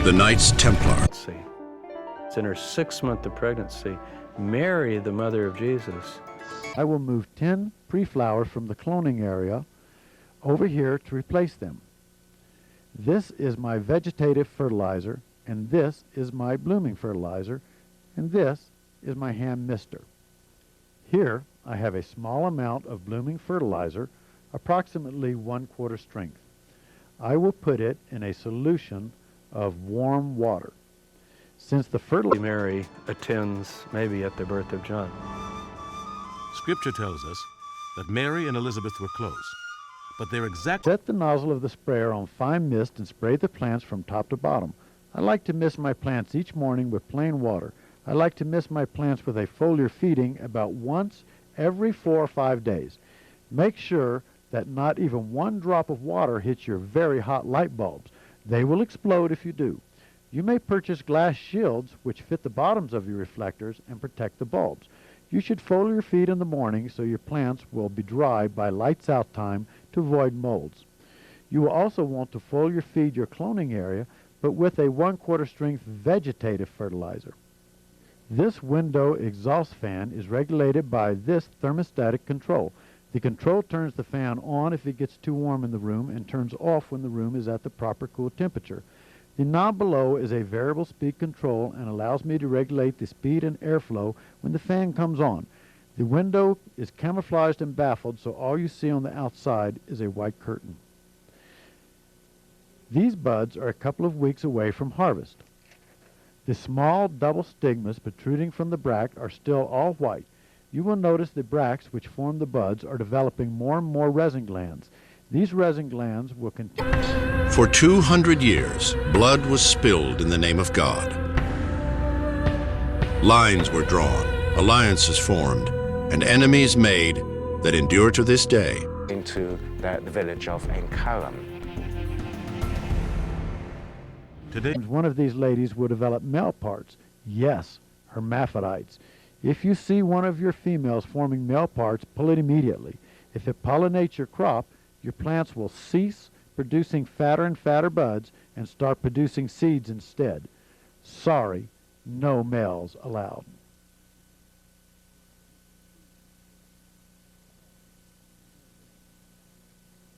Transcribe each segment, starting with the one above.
the Knights Templar. It's in her 6th month of pregnancy. Mary, the mother of Jesus. I will move 10 pre-flowers from the cloning area over here to replace them. This is my vegetative fertilizer, and this is my blooming fertilizer, and this is my hand mister. Here I have a small amount of blooming fertilizer, approximately 1/4 strength. I will put it in a solution of warm water. Since the fertilizer Mary attends maybe at the birth of John. Scripture tells us that Mary and Elizabeth were close, but their exact... Set the nozzle of the sprayer on fine mist and spray the plants from top to bottom. I like to mist my plants each morning with plain water. I like to mist my plants with a foliar feeding about once every 4 or 5 days. Make sure that not even one drop of water hits your very hot light bulbs. They will explode if you do. You may purchase glass shields which fit the bottoms of your reflectors and protect the bulbs. You should foliar feed in the morning so your plants will be dry by lights out time to avoid molds. You will also want to foliar feed your cloning area, but with a 1/4 strength vegetative fertilizer. This window exhaust fan is regulated by this thermostatic control. The control turns the fan on if it gets too warm in the room and turns off when the room is at the proper cool temperature. The knob below is a variable speed control and allows me to regulate the speed and airflow when the fan comes on. The window is camouflaged and baffled, so all you see on the outside is a white curtain. These buds are a couple of weeks away from harvest. The small double stigmas protruding from the bract are still all white. You will notice the bracts which form the buds are developing more and more resin glands. These resin glands will continue. For 200 years, blood was spilled in the name of God. Lines were drawn, alliances formed, and enemies made that endure to this day. Into the village of Enkaram. Today, one of these ladies will develop male parts. Yes, hermaphrodites. If you see one of your females forming male parts, pull it immediately. If it pollinates your crop, your plants will cease producing fatter and fatter buds and start producing seeds instead. Sorry, no males allowed.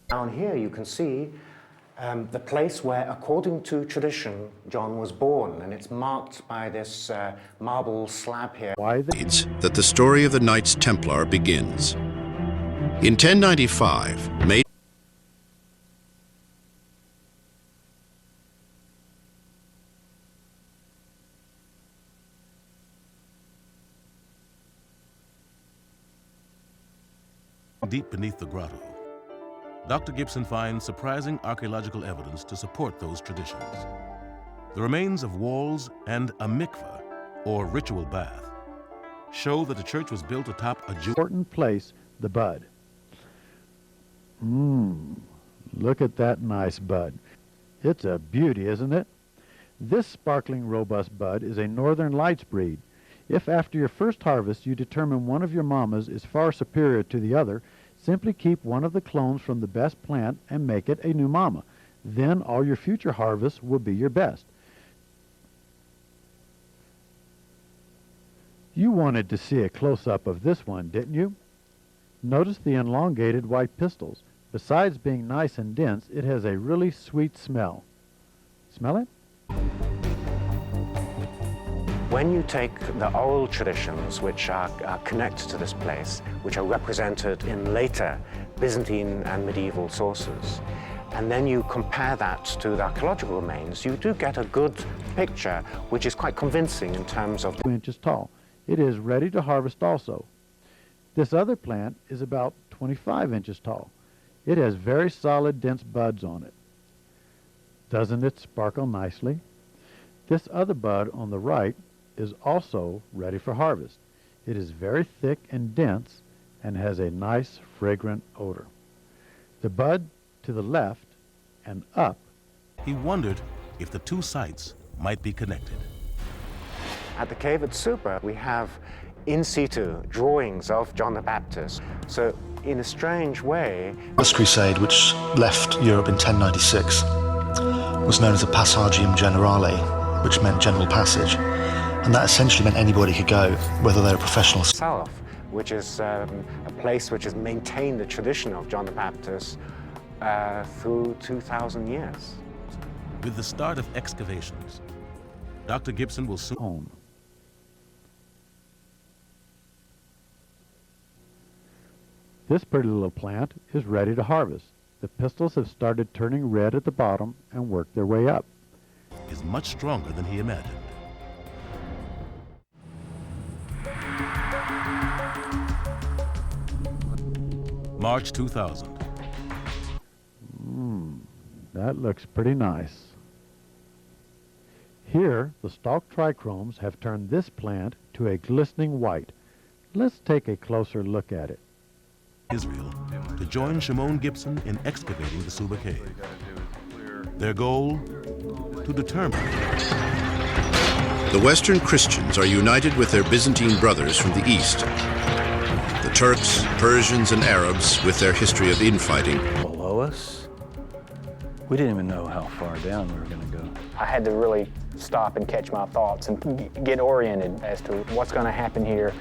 Down here you can see the place where, according to tradition, John was born, and it's marked by this marble slab here. It's that the story of the Knights Templar begins. In 1095, deep beneath the grotto, Dr. Gibson finds surprising archaeological evidence to support those traditions. The remains of walls and a mikveh, or ritual bath, show that the church was built atop a important place, the bud. Look at that nice bud. It's a beauty, isn't it? This sparkling, robust bud is a Northern Lights breed. If after your first harvest you determine one of your mamas is far superior to the other, simply keep one of the clones from the best plant and make it a new mama. Then all your future harvests will be your best. You wanted to see a close-up of this one, didn't you? Notice the elongated white pistils. Besides being nice and dense, it has a really sweet smell. Smell it? When you take the oral traditions which are connected to this place, which are represented in later Byzantine and medieval sources, and then you compare that to the archaeological remains, you do get a good picture which is quite convincing in terms of 2 inches tall. It is ready to harvest also. This other plant is about 25 inches tall. It has very solid, dense buds on it. Doesn't it sparkle nicely? This other bud on the right is also ready for harvest. It is very thick and dense and has a nice, fragrant odor. The bud to the left and up. He wondered if the two sites might be connected. At the cave at Supa, we have in situ drawings of John the Baptist. So in a strange way, First Crusade, which left Europe in 1096, was known as a passagium generale, which meant general passage. And that essentially meant anybody could go, whether they were professionals. Itself, which is a place which has maintained the tradition of John the Baptist through 2,000 years. With the start of excavations, Dr. Gibson will soon... Home. This pretty little plant is ready to harvest. The pistils have started turning red at the bottom and worked their way up. is much stronger than he imagined. March 2000. That looks pretty nice. Here, the stalked trichromes have turned this plant to a glistening white. Let's take a closer look at it. Israel to join Shimon Gibson in excavating the Suba cave. Their goal? To determine. The Western Christians are united with their Byzantine brothers from the East. The Turks, Persians, and Arabs with their history of infighting. Below us, we didn't even know how far down we were going to go. I had to really stop and catch my thoughts and get oriented as to what's going to happen here,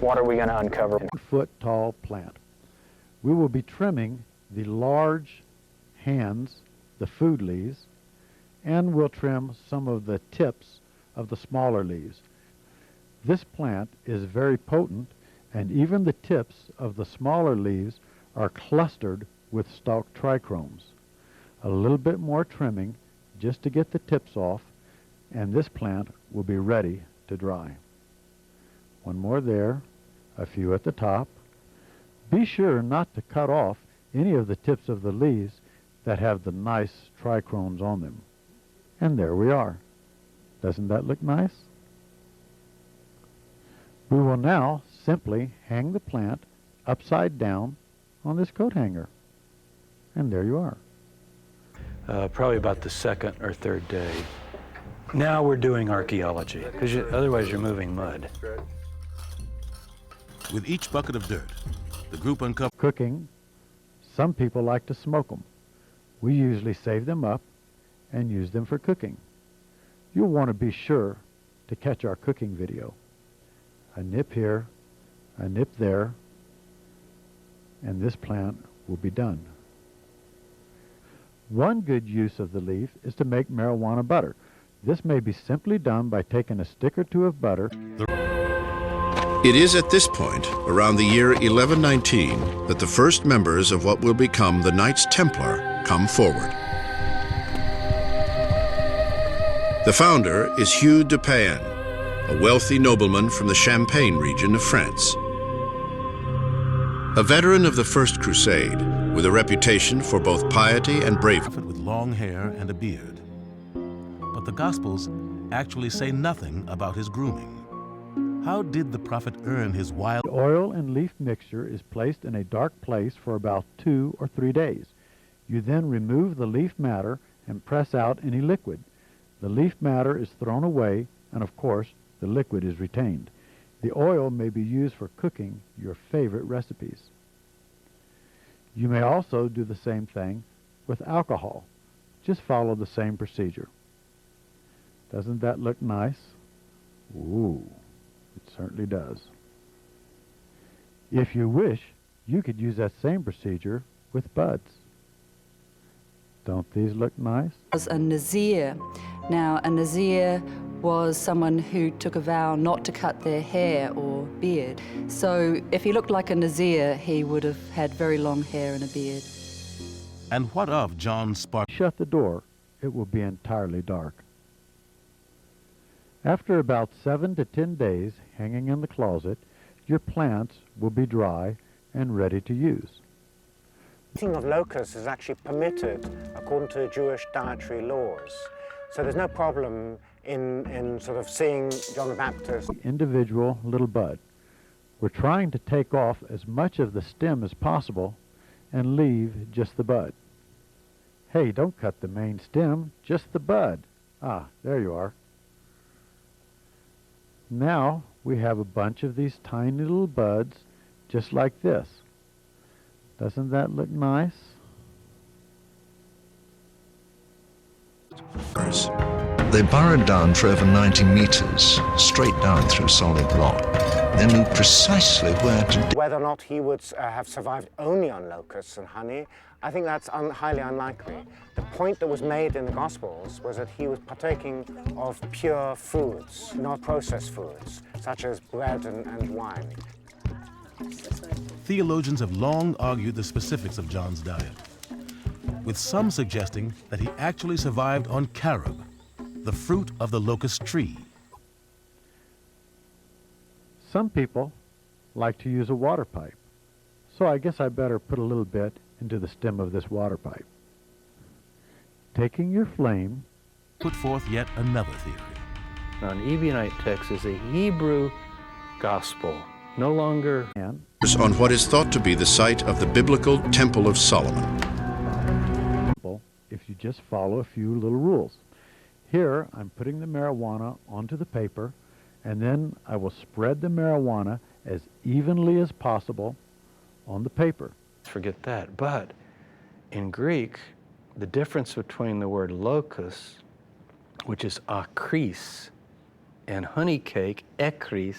what are we going to uncover. 1-foot tall plant. We will be trimming the large hands, the food leaves, and we'll trim some of the tips of the smaller leaves. This plant is very potent, and even the tips of the smaller leaves are clustered with stalked trichromes. A little bit more trimming just to get the tips off, and this plant will be ready to dry. One more there, a few at the top. Be sure not to cut off any of the tips of the leaves that have the nice trichromes on them. And there we are. Doesn't that look nice? We will now simply hang the plant upside down on this coat hanger. And there you are. Probably about the second or third day. Now we're doing archaeology, because otherwise you're moving mud. With each bucket of dirt, the group uncovered. Cooking, some people like to smoke them. We usually save them up and use them for cooking. You'll want to be sure to catch our cooking video. A nip here, a nip there, and this plant will be done. One good use of the leaf is to make marijuana butter. This may be simply done by taking a stick or two of butter. It is at this point, around the year 1119, that the first members of what will become the Knights Templar come forward. The founder is Hugh de Payens, a wealthy nobleman from the Champagne region of France. A veteran of the First Crusade, with a reputation for both piety and bravery. With long hair and a beard. But the Gospels actually say nothing about his grooming. How did the prophet earn his wild... The oil and leaf mixture is placed in a dark place for about 2 or 3 days. You then remove the leaf matter and press out any liquid. The leaf matter is thrown away, and of course, the liquid is retained. The oil may be used for cooking your favorite recipes. You may also do the same thing with alcohol. Just follow the same procedure. Doesn't that look nice? Ooh, it certainly does. If you wish, you could use that same procedure with buds. Don't these look nice? Was a Nazir. Now, a Nazir was someone who took a vow not to cut their hair or beard. So if he looked like a Nazir, he would have had very long hair and a beard. And what of John Spark? Shut the door, it will be entirely dark. After about 7 to 10 days hanging in the closet, your plants will be dry and ready to use. Eating of locusts is actually permitted according to Jewish dietary laws. So there's no problem in sort of seeing John the Baptist. Individual little bud. We're trying to take off as much of the stem as possible and leave just the bud. Hey, don't cut the main stem, just the bud. Ah, there you are. Now we have a bunch of these tiny little buds just like this. Doesn't that look nice? They burrowed down for over 90 meters, straight down through solid rock. They knew precisely where to dig. Whether or not he would have survived only on locusts and honey, I think that's highly unlikely. The point that was made in the Gospels was that he was partaking of pure foods, not processed foods, such as bread and wine. Theologians have long argued the specifics of John's diet, with some suggesting that he actually survived on carob, the fruit of the locust tree. Some people like to use a water pipe, so I guess I better put a little bit into the stem of this water pipe. Taking your flame, Put forth yet another theory. Now, an Ebionite text is a Hebrew gospel, no longer and On what is thought to be the site of the biblical Temple of Solomon. if you just follow a few little rules. Here, I'm putting the marijuana onto the paper, and then I will spread the marijuana as evenly as possible on the paper. forget that. But in Greek, the difference between the word locus, which is akris, and honey cake, ekris,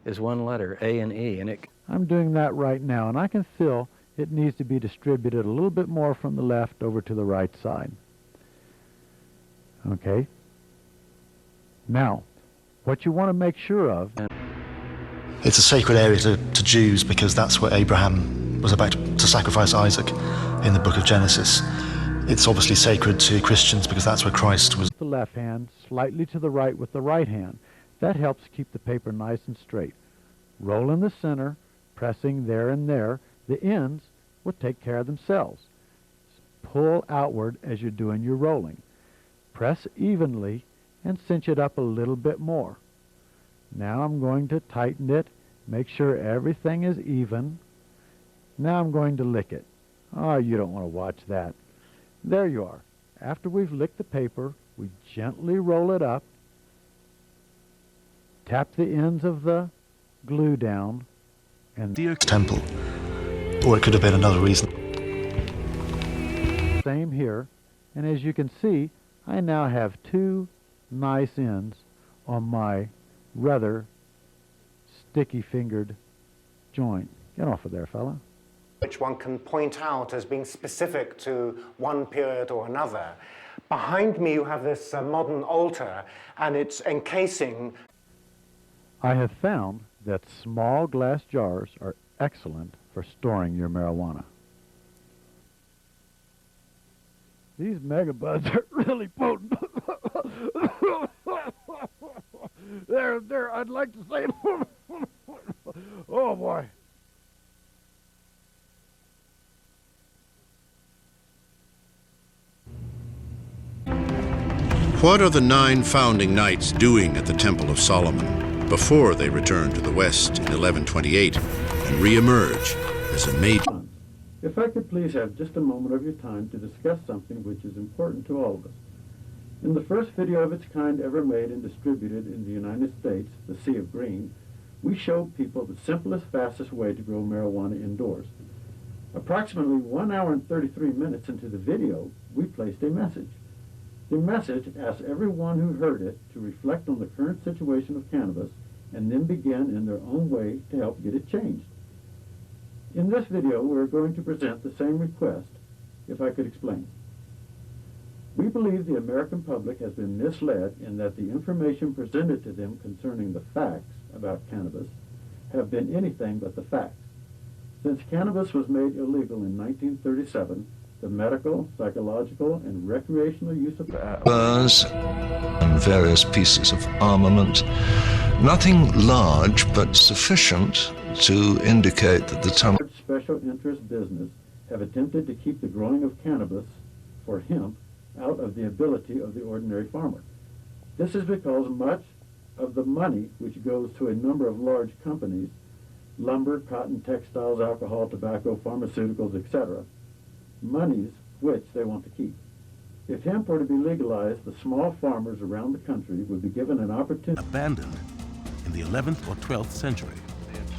is one letter, A and E. And I'm doing that right now, and I can feel it needs to be distributed a little bit more from the left over to the right side. Okay? Now, what you want to make sure of... It's a sacred area to Jews because that's where Abraham was about to sacrifice Isaac in the book of Genesis. It's obviously sacred to Christians because that's where Christ was. The left hand, slightly to the right with the right hand. That helps keep the paper nice and straight. Roll in the center, pressing there and there. The ends will take care of themselves. Pull outward as you're doing your rolling. Press evenly and cinch it up a little bit more. Now I'm going to tighten it, make sure everything is even. Now I'm going to lick it. Oh, you don't want to watch that. There you are. After we've licked the paper, we gently roll it up, tap the ends of the glue down, and Temple. Or it could have been another reason. Same here. And as you can see, I now have two nice ends on my rather sticky-fingered joint. Get off of there, fella. Which one can point out as being specific to one period or another. Behind me you have this modern altar, and it's encasing. I have found that small glass jars are excellent for storing your marijuana. These megabuds are really potent. I'd like to say, oh boy. What are the 9 founding knights doing at the Temple of Solomon before they return to the West in 1128 and re-emerge as a major... If I could please have just a moment of your time to discuss something which is important to all of us. In the first video of its kind ever made and distributed in the United States, The Sea of Green, we showed people the simplest, fastest way to grow marijuana indoors. Approximately 1 hour and 33 minutes into the video, we placed a message. The message asked everyone who heard it to reflect on the current situation of cannabis and then begin in their own way to help get it changed. In this video, we're going to present the same request, if I could explain. We believe the American public has been misled in that the information presented to them concerning the facts about cannabis have been anything but the facts. Since cannabis was made illegal in 1937, the medical, psychological, and recreational use of Burrs and various pieces of armament. Nothing large, but sufficient to indicate that the tunnel... Special interest business have attempted to keep the growing of cannabis for hemp out of the ability of the ordinary farmer. This is because much of the money which goes to a number of large companies, lumber, cotton, textiles, alcohol, tobacco, pharmaceuticals, etc., monies which they want to keep. If hemp were to be legalized, the small farmers around the country would be given an opportunity. Abandoned in the 11th or 12th century,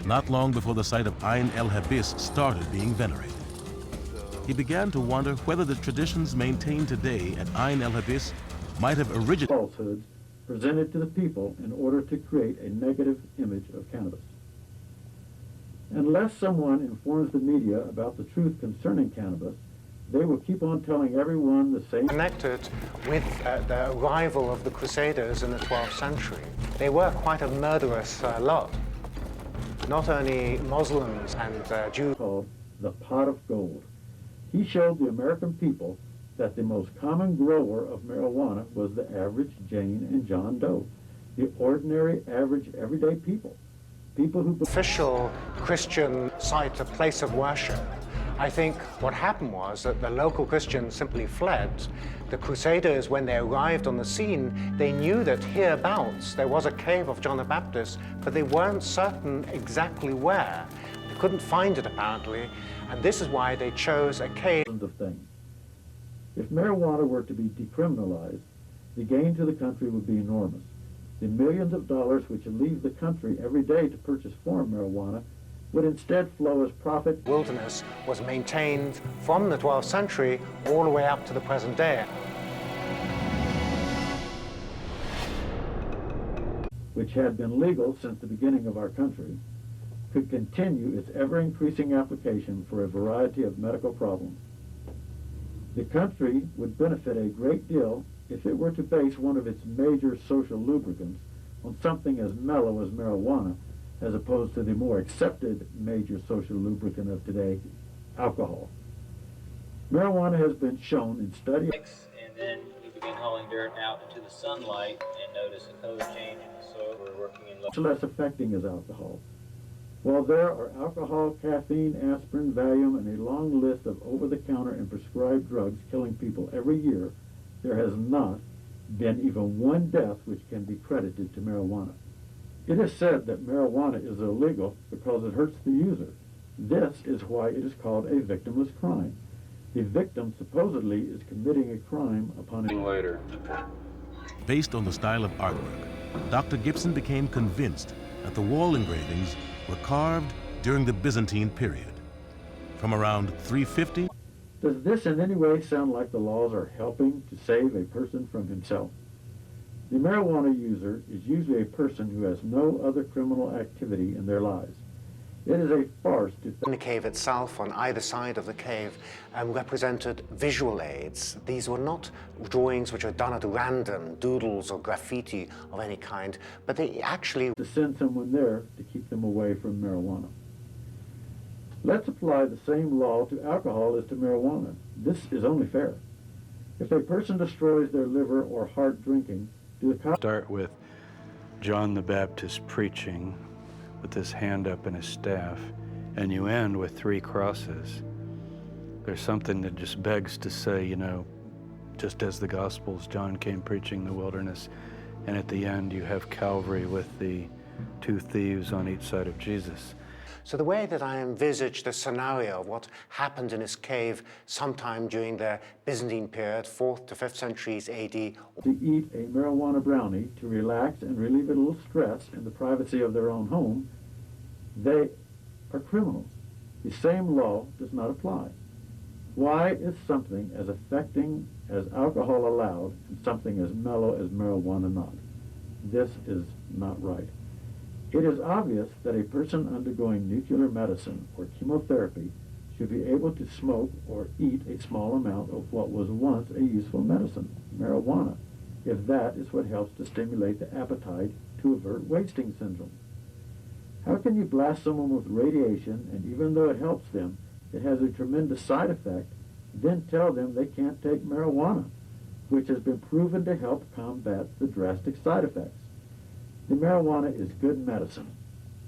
not long before the site of Ain el-Habis started being venerated. He began to wonder whether the traditions maintained today at Ain el-Habis might have originated falsehoods presented to the people in order to create a negative image of cannabis. Unless someone informs the media about the truth concerning cannabis, they will keep on telling everyone the same. Connected with the arrival of the Crusaders in the 12th century. They were quite a murderous lot. Not only Muslims and Jews. Called the pot of gold. He showed the American people that the most common grower of marijuana was the average Jane and John Doe, the ordinary, average, everyday people. People who... Official Christian site, a place of worship. I think what happened was that the local Christians simply fled. The Crusaders, when they arrived on the scene, they knew that hereabouts there was a cave of John the Baptist, but they weren't certain exactly where. They couldn't find it, apparently, and this is why they chose a cave. Of things. If marijuana were to be decriminalized, the gain to the country would be enormous. The millions of dollars which leave the country every day to purchase foreign marijuana would instead flow as profit. Wilderness was maintained from the 12th century all the way up to the present day. Which had been legal since the beginning of our country, could continue its ever-increasing application for a variety of medical problems. The country would benefit a great deal if it were to base one of its major social lubricants on something as mellow as marijuana, as opposed to the more accepted major social lubricant of today, alcohol. Marijuana has been shown in studies. And then we begin hauling dirt out into the sunlight and notice a color change in the soil. We're working in much less affecting as alcohol. While there are alcohol, caffeine, aspirin, Valium, and a long list of over-the-counter and prescribed drugs killing people every year, there has not been even one death which can be credited to marijuana. It is said that marijuana is illegal because it hurts the user. This is why it is called a victimless crime. The victim supposedly is committing a crime upon a... later. Based on the style of artwork, Dr. Gibson became convinced that the wall engravings were carved during the Byzantine period. From around 350... Does this in any way sound like the laws are helping to save a person from himself? The marijuana user is usually a person who has no other criminal activity in their lives. It is a farce to... In the cave itself, on either side of the cave, represented visual aids. These were not drawings which were done at random, doodles or graffiti of any kind, but they actually... to send someone there to keep them away from marijuana. Let's apply the same law to alcohol as to marijuana. This is only fair. If a person destroys their liver or heart drinking, do the cops... Start with John the Baptist preaching with his hand up and his staff, and you end with 3 crosses. There's something that just begs to say, you know, just as the Gospels, John came preaching the wilderness, and at the end you have Calvary with the 2 thieves on each side of Jesus. So the way that I envisage the scenario of what happened in this cave sometime during the Byzantine period, 4th to 5th centuries AD. To eat a marijuana brownie to relax and relieve a little stress in the privacy of their own home, they are criminals. The same law does not apply. Why is something as affecting as alcohol allowed and something as mellow as marijuana not? This is not right. It is obvious that a person undergoing nuclear medicine or chemotherapy should be able to smoke or eat a small amount of what was once a useful medicine, marijuana, if that is what helps to stimulate the appetite to avert wasting syndrome. How can you blast someone with radiation, and even though it helps them, it has a tremendous side effect, then tell them they can't take marijuana, which has been proven to help combat the drastic side effects? The marijuana is good medicine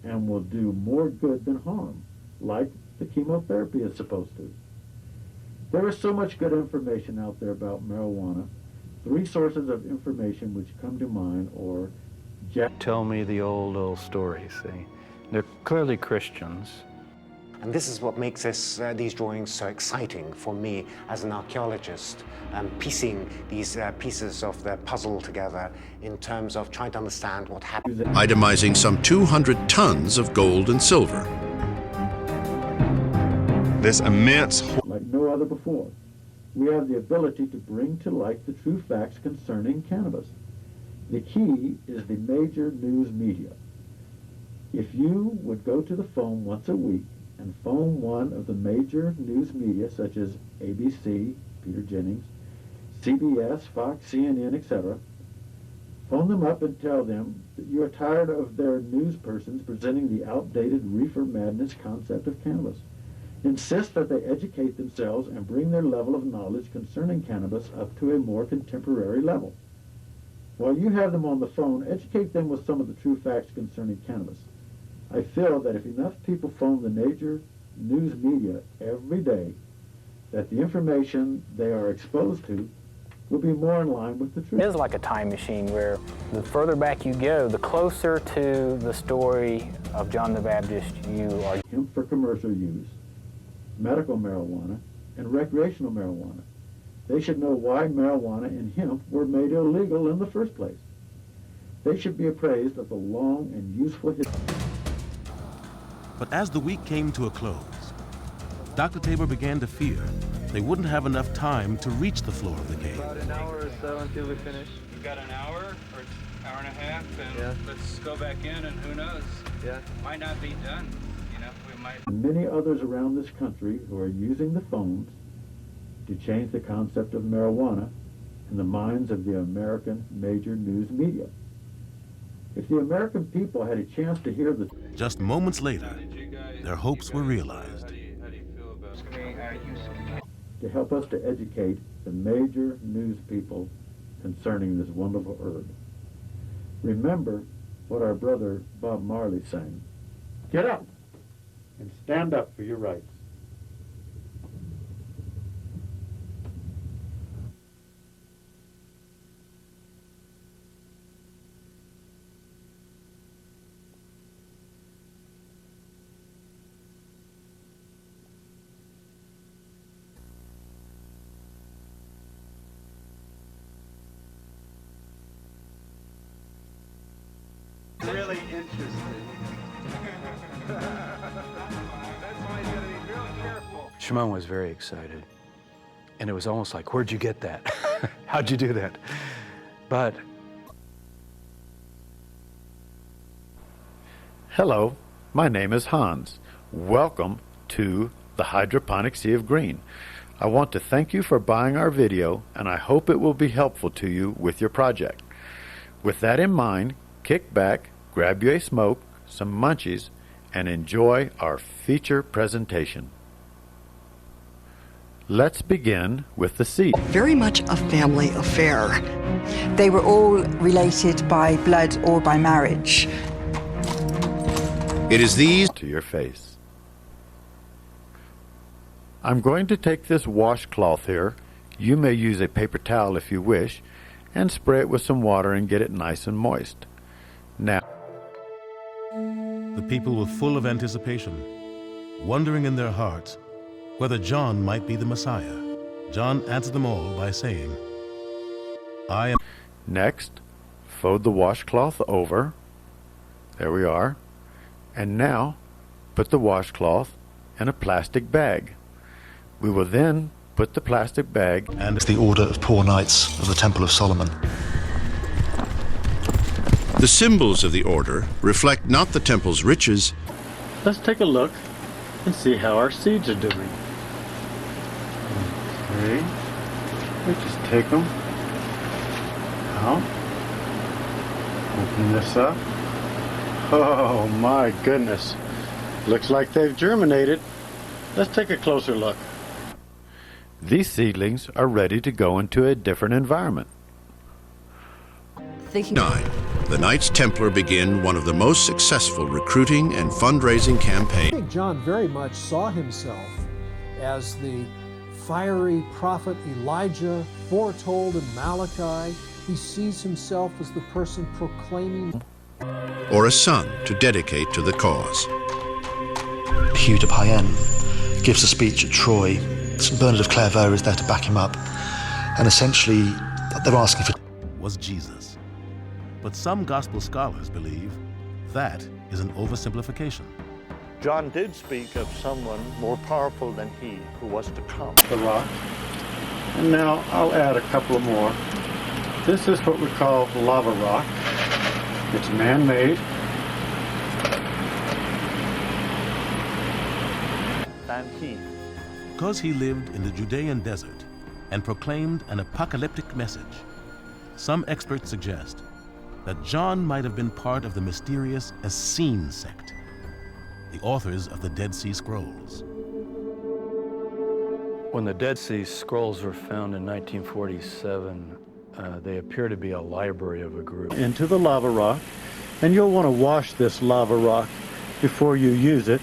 and will do more good than harm, like the chemotherapy is supposed to. There is so much good information out there about marijuana. 3 sources of information which come to mind are Tell me the old stories. They're clearly Christians. And this is what makes these drawings so exciting for me as an archaeologist, piecing these pieces of the puzzle together in terms of trying to understand what happened. Itemizing some 200 tons of gold and silver. This immense... like no other before. we have the ability to bring to light the true facts concerning cannabis. The key is the major news media. If you would go to the phone once a week and phone one of the major news media, such as ABC, Peter Jennings, CBS, Fox, CNN, etc., phone them up and tell them that you are tired of their news persons presenting the outdated reefer madness concept of cannabis. Insist that they educate themselves and bring their level of knowledge concerning cannabis up to a more contemporary level. While you have them on the phone, educate them with some of the true facts concerning cannabis. I feel that if enough people phone the major news media every day, that the information they are exposed to will be more in line with the truth. It is like a time machine where the further back you go, the closer to the story of John the Baptist you are. Hemp for commercial use, medical marijuana, and recreational marijuana. They should know why marijuana and hemp were made illegal in the first place. They should be appraised of the long and useful history. But as the week came to a close, Dr. Tabor began to fear they wouldn't have enough time to reach the floor of the cave. About an hour or so until we finish. We've got an hour or hour and a half, and yeah. Let's go back in, and who knows? Yeah. Might not be done. You know, we might. Many others around this country who are using the phones to change the concept of marijuana in the minds of the American major news media. If the American people had a chance to hear the... Just moments later, their hopes were realized. to help us to educate the major news people concerning this wonderful herb. Remember what our brother Bob Marley sang. Get up and stand up for your rights. Really interesting. That's why you gotta be real careful. Shimon was very excited. And it was almost like, where'd you get that? How'd you do that? But... Hello, my name is Hans. Welcome to the Hydroponic Sea of Green. I want to thank you for buying our video, and I hope it will be helpful to you with your project. With that in mind, kick back, grab you a smoke, some munchies, and enjoy our feature presentation. Let's begin with the seed. Very much a family affair. They were all related by blood or by marriage. It is these to your face. I'm going to take this washcloth here. You may use a paper towel if you wish, and spray it with some water and get it nice and moist. Now, the people were full of anticipation, wondering in their hearts whether John might be the Messiah. John answered them all by saying, I am. Next, fold the washcloth over. There we are. And now, put the washcloth in a plastic bag. We will then put the plastic bag and it's the order of poor knights of the Temple of Solomon. The symbols of the order reflect not the temple's riches. Let's take a look and see how our seeds are doing. Okay, we just take them out, open this up. Oh my goodness, looks like they've germinated. Let's take a closer look. These seedlings are ready to go into a different environment. 9. The Knights Templar begin one of the most successful recruiting and fundraising campaigns. I think John very much saw himself as the fiery prophet Elijah foretold in Malachi. He sees himself as the person proclaiming. Or a son to dedicate to the cause. Hugh de Payenne gives a speech at Troy. Bernard of Clairvaux is there to back him up. And essentially, they're asking for... was Jesus. But some gospel scholars believe that is an oversimplification. John did speak of someone more powerful than he who was to come. The rock. And now I'll add a couple more. This is what we call lava rock. It's man-made. Because he lived in the Judean desert and proclaimed an apocalyptic message, some experts suggest that John might have been part of the mysterious Essene sect, the authors of the Dead Sea Scrolls. When the Dead Sea Scrolls were found in 1947, they appear to be a library of a group. Into the lava rock, and you'll want to wash this lava rock before you use it.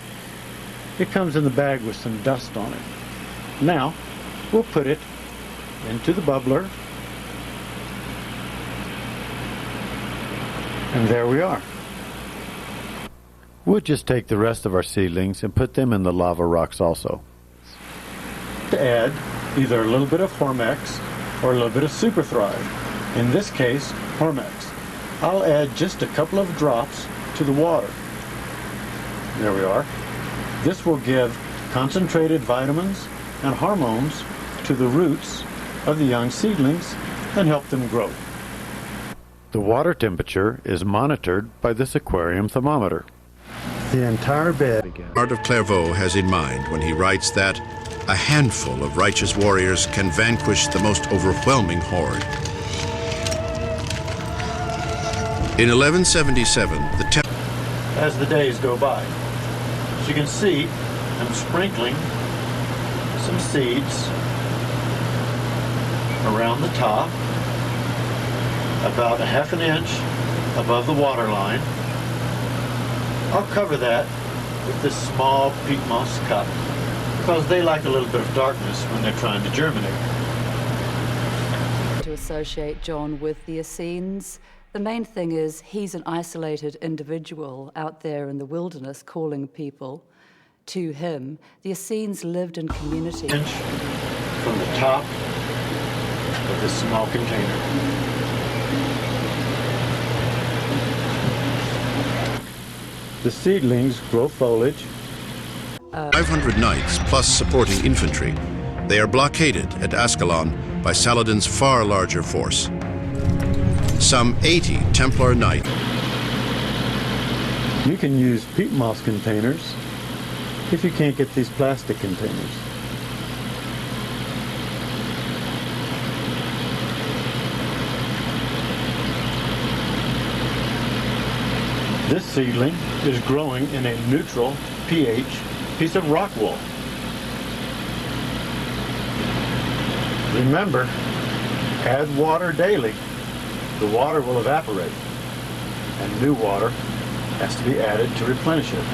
It comes in the bag with some dust on it. Now, we'll put it into the bubbler, and there we are. We'll just take the rest of our seedlings and put them in the lava rocks also. To add either a little bit of Hormex or a little bit of Super Thrive. In this case, Hormex. I'll add just a couple of drops to the water. There we are. This will give concentrated vitamins and hormones to the roots of the young seedlings and help them grow. The water temperature is monitored by this aquarium thermometer. The entire bed. Art of Clairvaux has in mind when he writes that a handful of righteous warriors can vanquish the most overwhelming horde. In 1177, as the days go by, as you can see, I'm sprinkling some seeds around the top, about a half an inch above the water line. I'll cover that with this small peat moss cup because they like a little bit of darkness when they're trying to germinate. To associate John with the Essenes, the main thing is he's an isolated individual out there in the wilderness calling people to him. The Essenes lived in community. Inch from the top of this small container. The seedlings grow foliage. 500 knights plus supporting infantry. They are blockaded at Ascalon by Saladin's far larger force. Some 80 Templar knights. You can use peat moss containers if you can't get these plastic containers. This seedling is growing in a neutral pH piece of rock wool. Remember, add water daily. The water will evaporate, and new water has to be added to replenish it.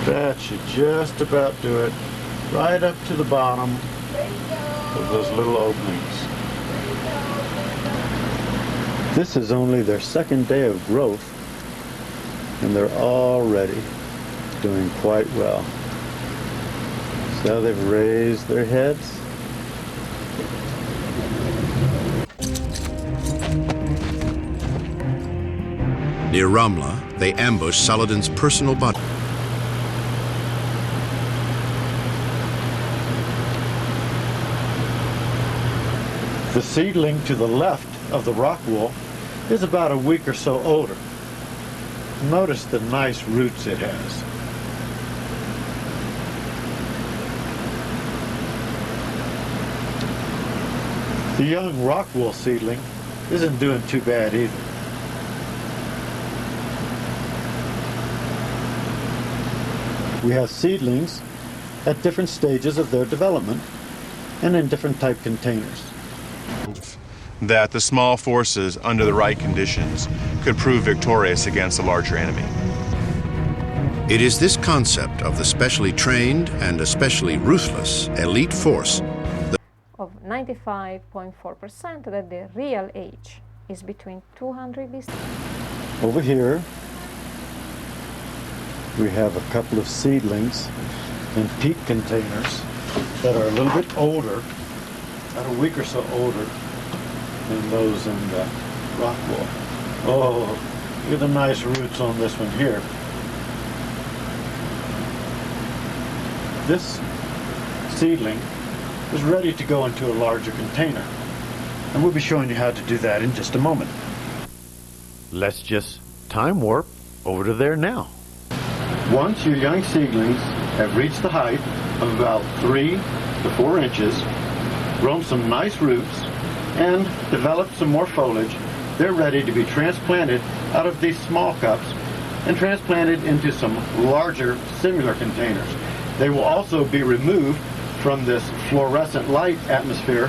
That should just about do it, right up to the bottom of those little openings. This is only their second day of growth, and they're already doing quite well. So they've raised their heads. Near Ramla, they ambush Saladin's personal body. The seedling to the left of the rock wool is about a week or so older. Notice the nice roots it has. The young rock wool seedling isn't doing too bad either. We have seedlings at different stages of their development and in different type containers. That the small forces, under the right conditions, could prove victorious against a larger enemy. It is this concept of the specially trained and especially ruthless elite force of 95.4% that the real age is between 200 BC. Over here, we have a couple of seedlings in peat containers that are a little bit older, about a week or so older than those in the rock wool. Oh, look at the nice roots on this one here. this seedling is ready to go into a larger container. And we'll be showing you how to do that in just a moment. Let's just time warp over to there now. Once your young seedlings have reached the height of about 3 to 4 inches, grown some nice roots, and developed some more foliage, they're ready to be transplanted out of these small cups and transplanted into some larger similar containers. They will also be removed from this fluorescent light atmosphere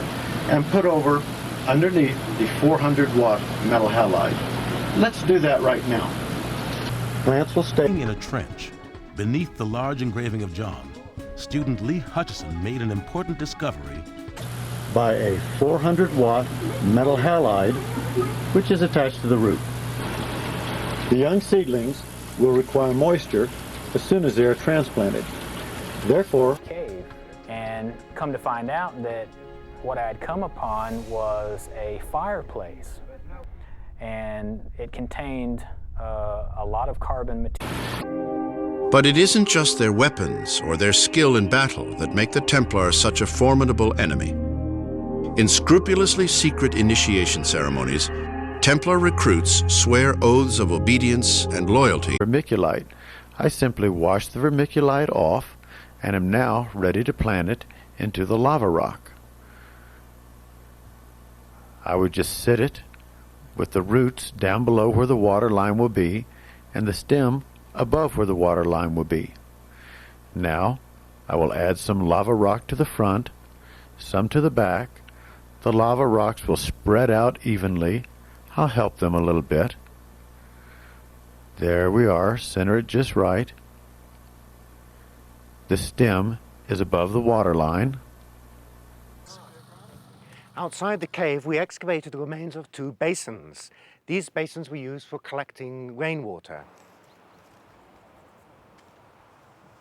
and put over underneath the 400-watt metal halide. Let's do that right now. Plants will stay in a trench beneath the large engraving of John. Student Lee Hutchison made an important discovery by a 400-watt metal halide, which is attached to the root. The young seedlings will require moisture as soon as they are transplanted. Therefore, cave, and come to find out that what I had come upon was a fireplace, and it contained a lot of carbon material. But it isn't just their weapons or their skill in battle that make the Templars such a formidable enemy. In scrupulously secret initiation ceremonies, Templar recruits swear oaths of obedience and loyalty. Vermiculite. I simply wash the vermiculite off and am now ready to plant it into the lava rock. I would just sit it with the roots down below where the water line will be and the stem above where the water line will be. Now I will add some lava rock to the front, some to the back. The lava rocks will spread out evenly. I'll help them a little bit. There we are, center it just right. The stem is above the water line. Outside the cave, we excavated the remains of 2 basins. These basins were used for collecting rainwater.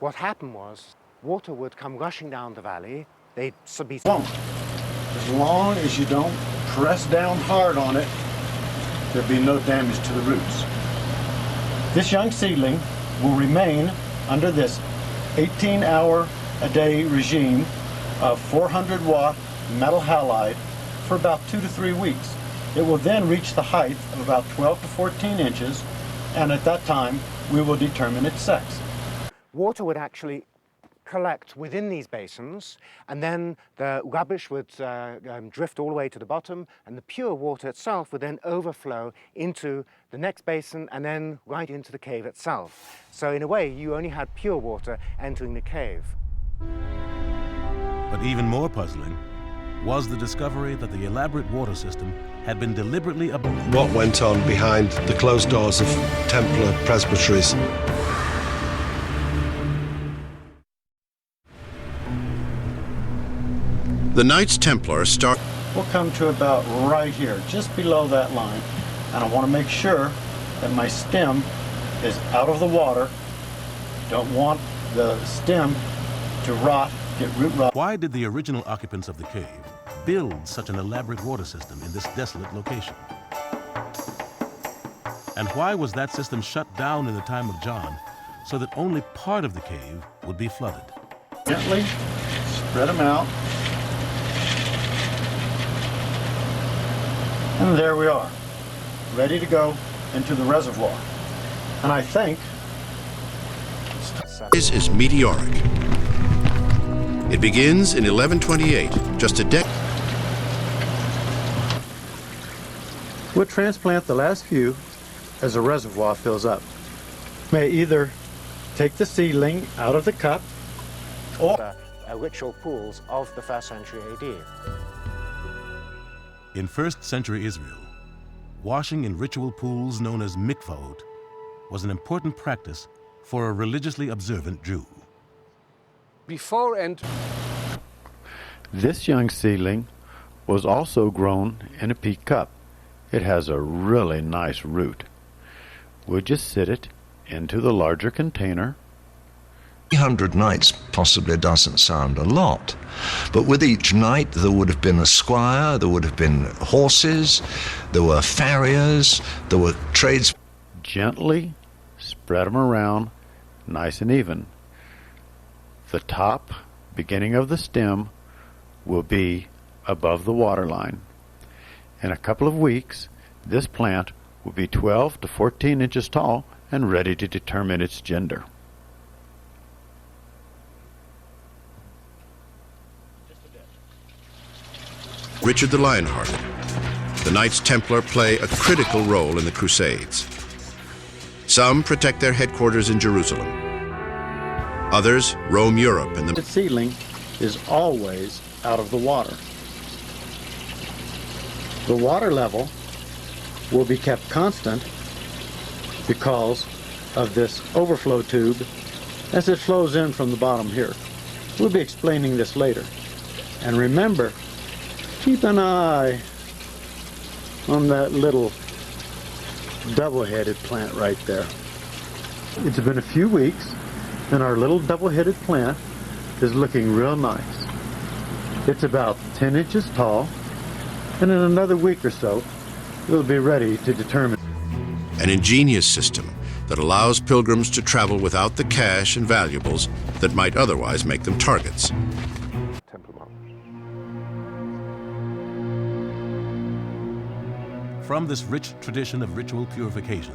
What happened was, water would come rushing down the valley. They'd be swamped. As long as you don't press down hard on it, there'll be no damage to the roots. This young seedling will remain under this 18-hour-a-day regime of 400-watt metal halide for about 2 to 3 weeks. It will then reach the height of about 12 to 14 inches, and at that time, we will determine its sex. Water would actually collect within these basins, and then the rubbish would drift all the way to the bottom, and the pure water itself would then overflow into the next basin and then right into the cave itself. So in a way, you only had pure water entering the cave. But even more puzzling was the discovery that the elaborate water system had been deliberately abandoned. What went on behind the closed doors of Templar presbyteries? The Knights Templar start... We'll come to about right here, just below that line. And I want to make sure that my stem is out of the water. Don't want the stem to rot, get root rot. Why did the original occupants of the cave build such an elaborate water system in this desolate location? And why was that system shut down in the time of John so that only part of the cave would be flooded? Gently spread them out. And there we are, ready to go into the reservoir. And I think... This is meteoric. It begins in 1128, just a decade. We'll transplant the last few as the reservoir fills up. May either take the seedling out of the cup or... ritual pools of the 1st century AD. In 1st century Israel, washing in ritual pools known as mikvaot was an important practice for a religiously observant Jew. This young seedling was also grown in a peat cup. It has a really nice root. We'll just sit it into the larger container. 300 knights possibly doesn't sound a lot, but with each knight there would have been a squire, there would have been horses, there were farriers, there were trades. Gently spread them around, nice and even. The top, beginning of the stem, will be above the water line. In a couple of weeks, this plant will be 12 to 14 inches tall and ready to determine its gender. Richard the Lionhearted. The Knights Templar play a critical role in the Crusades. Some protect their headquarters in Jerusalem. Others roam Europe and The seedling is always out of the water. The water level will be kept constant because of this overflow tube as it flows in from the bottom here. We'll be explaining this later. And remember, keep an eye on that little double-headed plant right there. It's been a few weeks and our little double-headed plant is looking real nice. It's about 10 inches tall, and in another week or so it'll be ready to determine. an ingenious system that allows pilgrims to travel without the cash and valuables that might otherwise make them targets. From this rich tradition of ritual purification,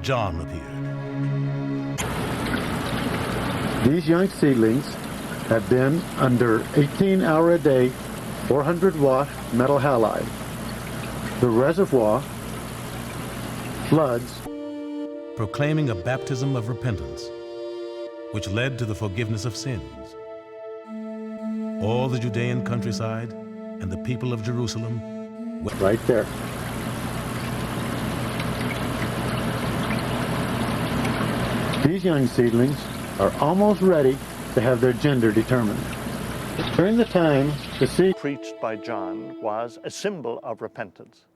John appeared. These young seedlings have been under 18-hour-a-day, 400-watt metal halide. The reservoir floods, proclaiming a baptism of repentance, which led to the forgiveness of sins. All the Judean countryside and the people of Jerusalem went right there. These young seedlings are almost ready to have their gender determined. During the time the seed preached by John was a symbol of repentance,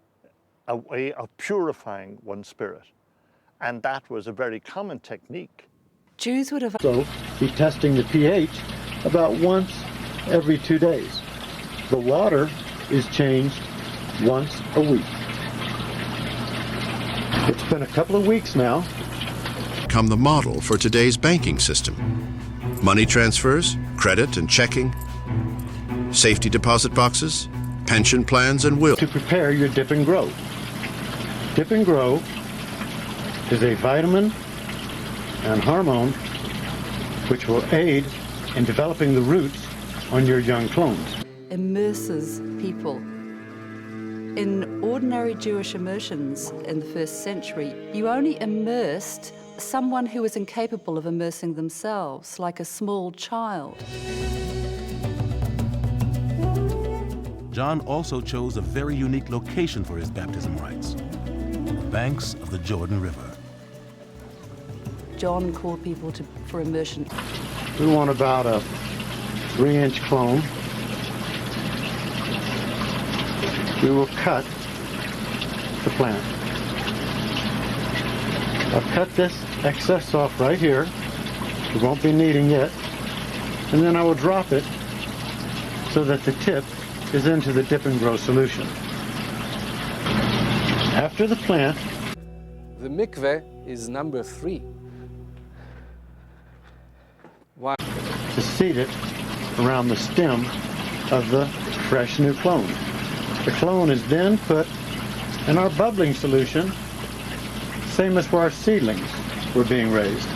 a way of purifying one's spirit. And that was a very common technique. Jews would have also be testing the pH about once every 2 days. The water is changed once a week. It's been a couple of weeks now. Become the model for today's banking system. Money transfers, credit and checking, safety deposit boxes, pension plans and wills. To prepare your Dip and Grow. Dip and Grow is a vitamin and hormone which will aid in developing the roots on your young clones. Immerses people. In ordinary Jewish immersions in the 1st century, you only immersed someone who was incapable of immersing themselves, like a small child. John also chose a very unique location for his baptism rites, the banks of the Jordan River. John called people for immersion. We want about a 3-inch clone. We will cut the plant. I'll cut this excess off right here. We won't be needing it. And then I will drop it so that the tip is into the Dip and Grow solution. After the plant, the mikveh is number 3. Why? To seed it around the stem of the fresh new clone. The clone is then put in our bubbling solution, same as where our seedlings were being raised.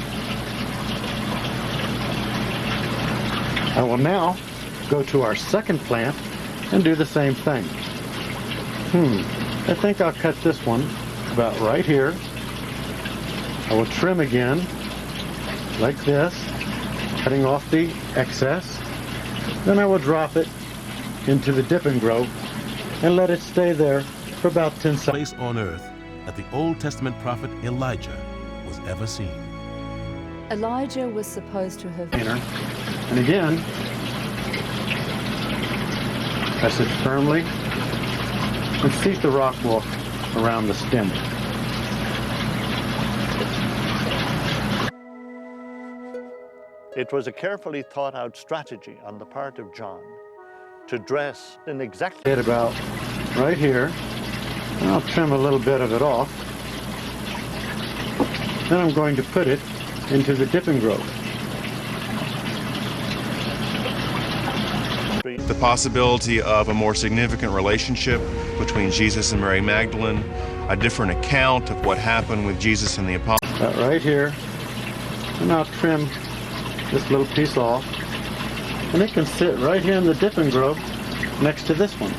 I will now go to our second plant and do the same thing. I think I'll cut this one about right here. I will trim again, like this, cutting off the excess. Then I will drop it into the Dip and Grow and let it stay there for about 10 seconds. Place on earth that the Old Testament prophet Elijah was ever seen. Elijah was supposed to have... And again, press it firmly and seat the rock wool around the stem. It was a carefully thought out strategy on the part of John to dress in exactly... It about right here. I'll trim a little bit of it off. Then I'm going to put it into the Dip and Grow. The possibility of a more significant relationship between Jesus and Mary Magdalene, a different account of what happened with Jesus and the apostles. That right here, and I'll trim this little piece off, and it can sit right here in the dipping grove next to this one.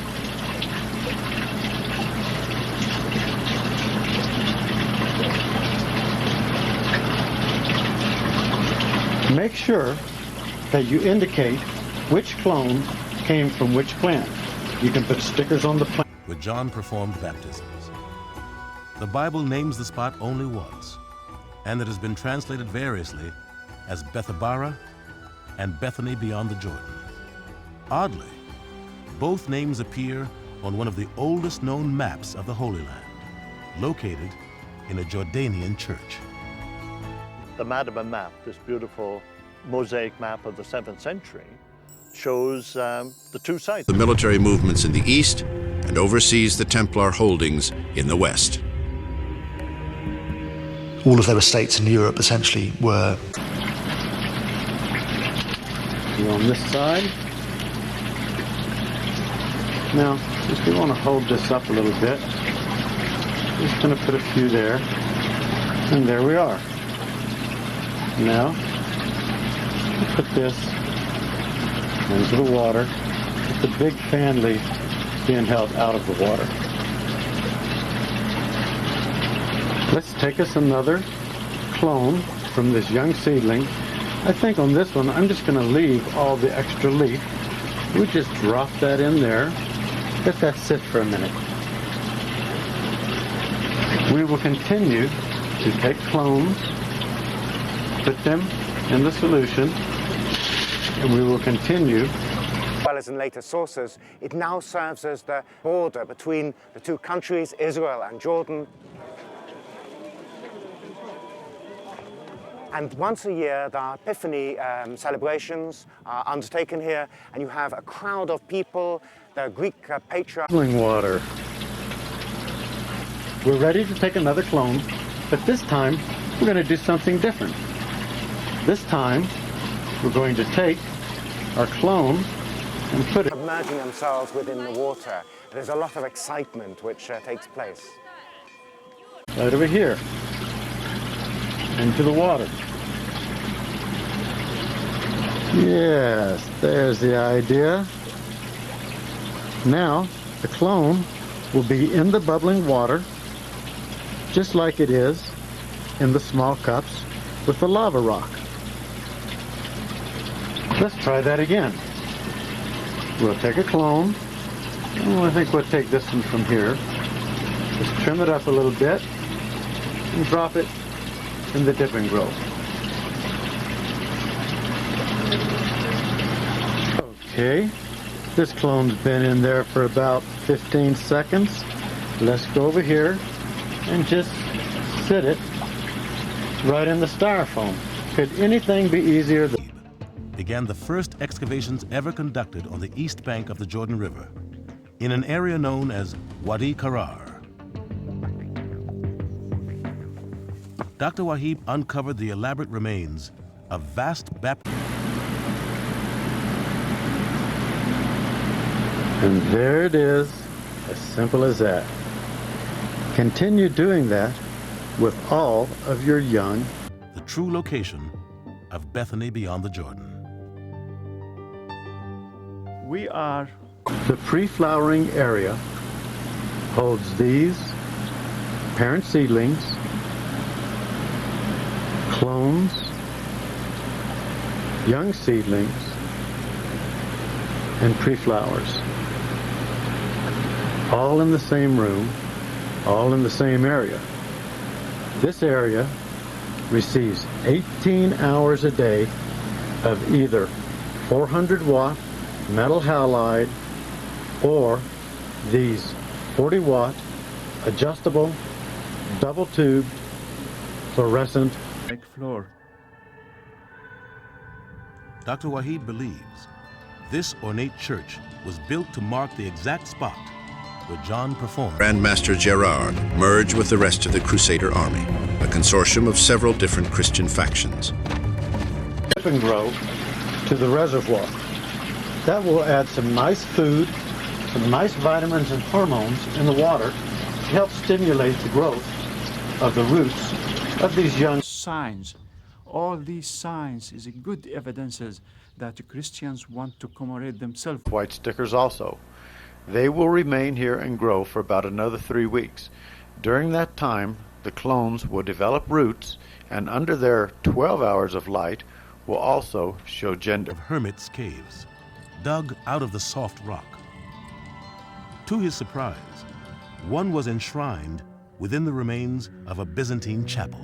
Make sure that you indicate which clone came from which plant. You can put stickers on the plant. Where John performed baptisms. The Bible names the spot only once, and it has been translated variously as Bethabara and Bethany beyond the Jordan. Oddly, both names appear on one of the oldest known maps of the Holy Land, located in a Jordanian church. The Madiba map, this beautiful mosaic map of the 7th century, shows the two sites. The military movements in the east and oversees the Templar holdings in the west. All of their estates in Europe essentially were... On this side. Now, if you want to hold this up a little bit, just going to put a few there, and there we are. Now, put this into the water with the big fan leaf being held out of the water. Let's take us another clone from this young seedling. I think on this one, I'm just going to leave all the extra leaf. We just drop that in there. Let that sit for a minute. We will continue to take clones, put them in the solution, and we will continue. As well as in later sources, it now serves as the border between the two countries, Israel and Jordan. And once a year, the Epiphany celebrations are undertaken here, and you have a crowd of people, the Greek patriarch. Water. We're ready to take another clone, but this time we're going to do something different. This time we're going to take our clone and put it... Submerging themselves within the water. There's a lot of excitement which takes place. Right over here. Into the water. Yes, there's the idea. Now, the clone will be in the bubbling water, just like it is in the small cups with the lava rock. Let's try that again. We'll take a clone, and I think we'll take this one from here. Just trim it up a little bit and drop it in the dipping grove. Okay, this clone's been in there for about 15 seconds. Let's go over here and just sit it right in the styrofoam. Could anything be easier than... Began the first excavations ever conducted on the east bank of the Jordan River, in an area known as Wadi Qarar. Dr. Wahib uncovered the elaborate remains of vast baptism. And there it is, as simple as that. Continue doing that with all of your young. The true location of Bethany beyond the Jordan. We are... The pre-flowering area holds these parent seedlings, clones, young seedlings, and pre-flowers. All in the same room, all in the same area. This area receives 18 hours a day of either 400 watt metal halide or these 40 watt adjustable double tubed fluorescent floor. Dr. Wahib believes this ornate church was built to mark the exact spot where John performed. Grandmaster Gerard merged with the rest of the Crusader army, a consortium of several different Christian factions. Dipping grove to the reservoir. That will add some nice food, some nice vitamins and hormones in the water to help stimulate the growth of the roots of these young signs. All these signs is a good evidences that the Christians want to commemorate themselves. white stickers also. They will remain here and grow for about another 3 weeks. During that time, the clones will develop roots, and under their 12 hours of light will also show gender. Of hermits' caves, dug out of the soft rock. To his surprise, one was enshrined within the remains of a Byzantine chapel.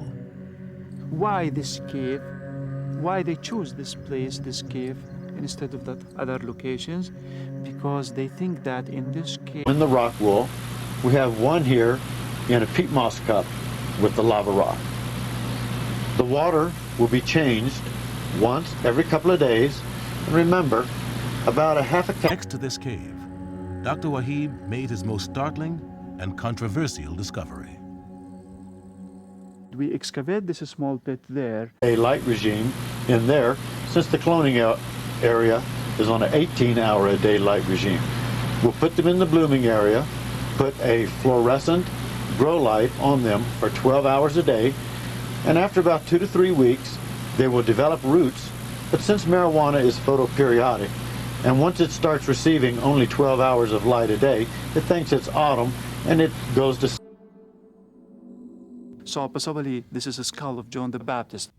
Why this cave? Why they choose this place, this cave, instead of that other locations? Because they think that in this cave... In the rock wool, we have one here in a peat moss cup with the lava rock. The water will be changed once every couple of days. And remember, about a half a cup... Next to this cave, Dr. Wahib made his most startling and controversial discovery. We excavate this small pit there. A light regime in there, since the cloning area is on an 18-hour-a-day light regime. We'll put them in the blooming area, put a fluorescent grow light on them for 12 hours a day, and after about 2 to 3 weeks, they will develop roots. But since marijuana is photoperiodic, and once it starts receiving only 12 hours of light a day, it thinks it's autumn, and it goes to... So possibly this is a skull of John the Baptist.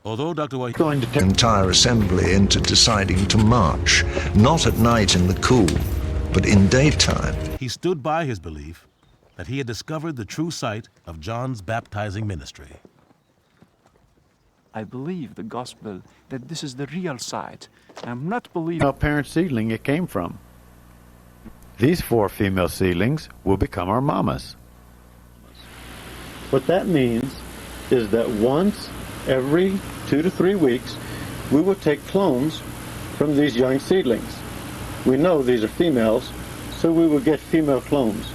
Although Dr. Wahib going to the entire assembly into deciding to march, not at night in the cool, but in daytime. He stood by his belief that he had discovered the true site of John's baptizing ministry. I believe the gospel that this is the real site. I'm not believing... What parent seedling it came from. These 4 female seedlings will become our mamas. What that means is that once every 2 to 3 weeks, we will take clones from these young seedlings. We know these are females, so we will get female clones.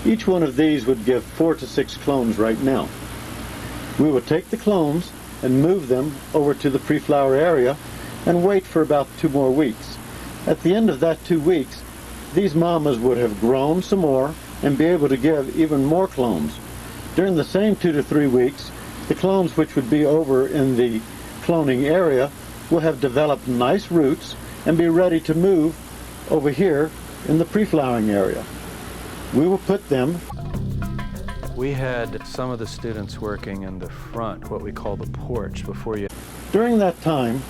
Each one of these would give 4 to 6 clones right now. We will take the clones and move them over to the pre-flower area and wait for about 2 more weeks. At the end of that 2 weeks, these mamas would have grown some more and be able to give even more clones. During the same 2 to 3 weeks, the clones which would be over in the cloning area will have developed nice roots and be ready to move over here in the pre-flowering area. We will put them... We had some of the students working in the front, what we call the porch, before you... During that time,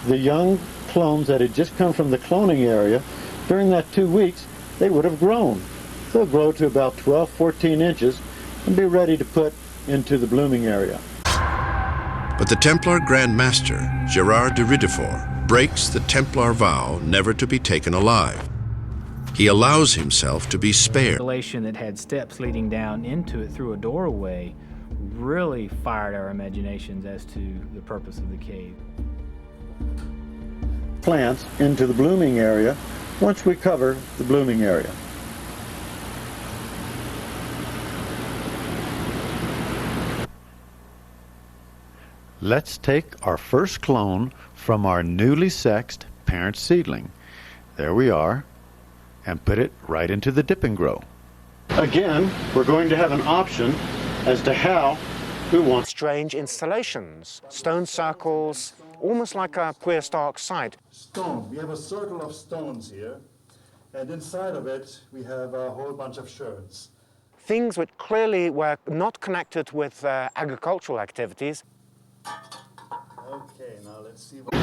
the young clones that had just come from the cloning area, during that 2 weeks, they would have grown. They'll grow to about 12, 14 inches and be ready to put into the blooming area. But the Templar Grand Master, Gerard de Ridefort, breaks the Templar vow never to be taken alive. He allows himself to be spared. Installation that had steps leading down into it through a doorway really fired our imaginations as to the purpose of the cave. Plants into the blooming area once we cover the blooming area. Let's take our first clone from our newly sexed parent seedling. There we are, and put it right into the dip and grow. Again, we're going to have an option as to how we want... Strange installations, stone circles, almost like a prehistoric site. Stone. We have a circle of stones here, and inside of it we have a whole bunch of sherds. Things which clearly were not connected with agricultural activities. Okay, now let's see what...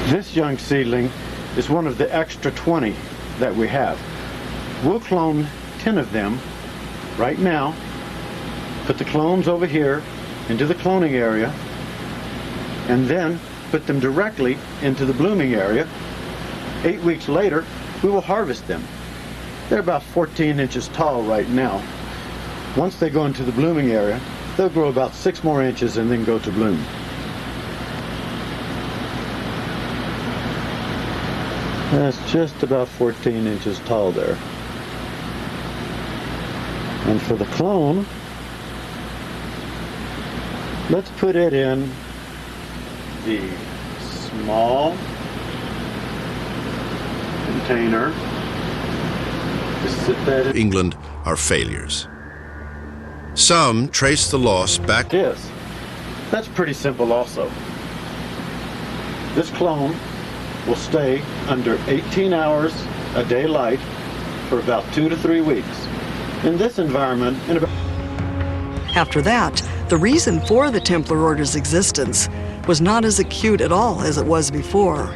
This young seedling is one of the extra 20 that we have. We'll clone 10 of them right now, put the clones over here into the cloning area, and then put them directly into the blooming area. 8 weeks later, we will harvest them. They're about 14 inches tall right now. Once they go into the blooming area, they'll grow about 6 more inches and then go to bloom. That's just about 14 inches tall there. And for the clone, let's put it in the small container. Just sit that England are failures. Some trace the loss back. Yes, that's pretty simple also. This clone will stay under 18 hours a day light for about 2 to 3 weeks. In this environment, in about... After that, the reason for the Templar Order's existence was not as acute at all as it was before.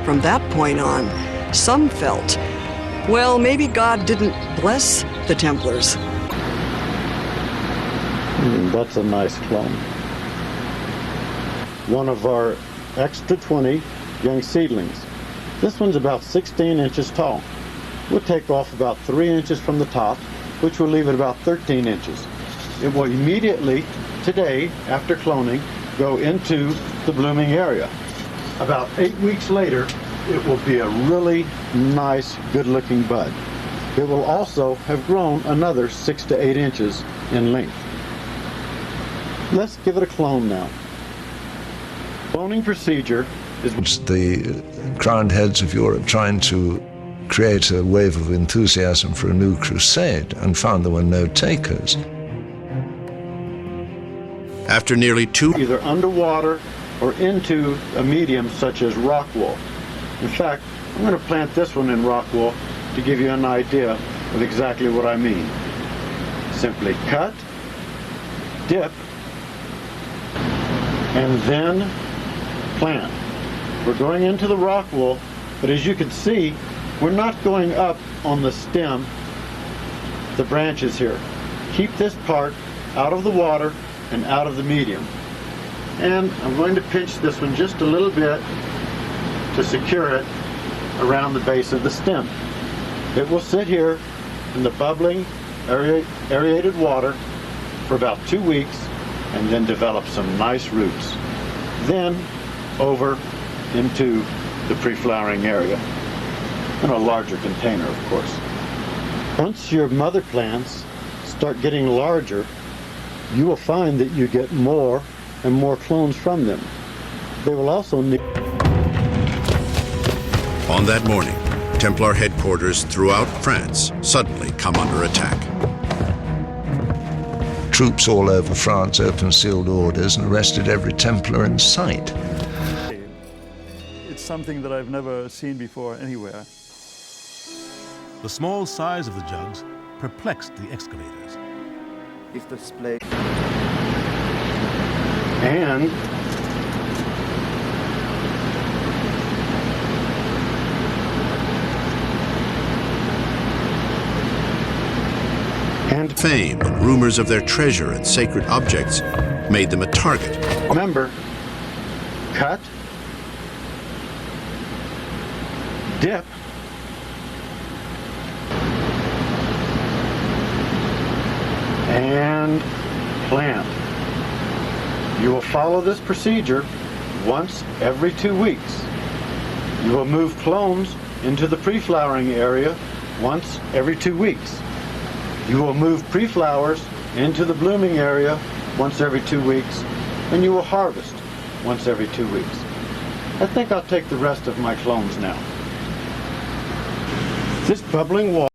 From that point on, some felt, well, maybe God didn't bless the Templars. That's a nice clone. One of our extra 20 young seedlings. This one's about 16 inches tall. We'll take off about 3 inches from the top, which will leave it about 13 inches. It will immediately, today, after cloning, go into the blooming area. About 8 weeks later, it will be a really nice, good-looking bud. It will also have grown another 6 to 8 inches in length. Let's give it a clone now. Cloning procedure is... The crowned heads of Europe trying to create a wave of enthusiasm for a new crusade and found there were no takers. After nearly 2... either underwater or into a medium such as rock wool. In fact, I'm going to plant this one in rock wool to give you an idea of exactly what I mean. Simply cut, dip, and then plant. We're going into the rock wool, but as you can see, we're not going up on the stem, the branches here. Keep this part out of the water and out of the medium. And I'm going to pinch this one just a little bit to secure it around the base of the stem. It will sit here in the bubbling, aerated water for about 2 weeks and then develop some nice roots. Then over into the pre-flowering area in a larger container, of course. Once your mother plants start getting larger, you will find that you get more and more clones from them. They will also need... On that morning, Templar headquarters throughout France suddenly come under attack. Troops all over France opened sealed orders and arrested every Templar in sight. It's something that I've never seen before anywhere. The small size of the jugs perplexed the excavators. If the display... And fame and rumors of their treasure and sacred objects made them a target. Remember, cut, dip, and plant. You will follow this procedure once every 2 weeks. You will move clones into the pre-flowering area once every 2 weeks. You will move pre-flowers into the blooming area once every 2 weeks, and you will harvest once every 2 weeks. I think I'll take the rest of my clones now. This bubbling water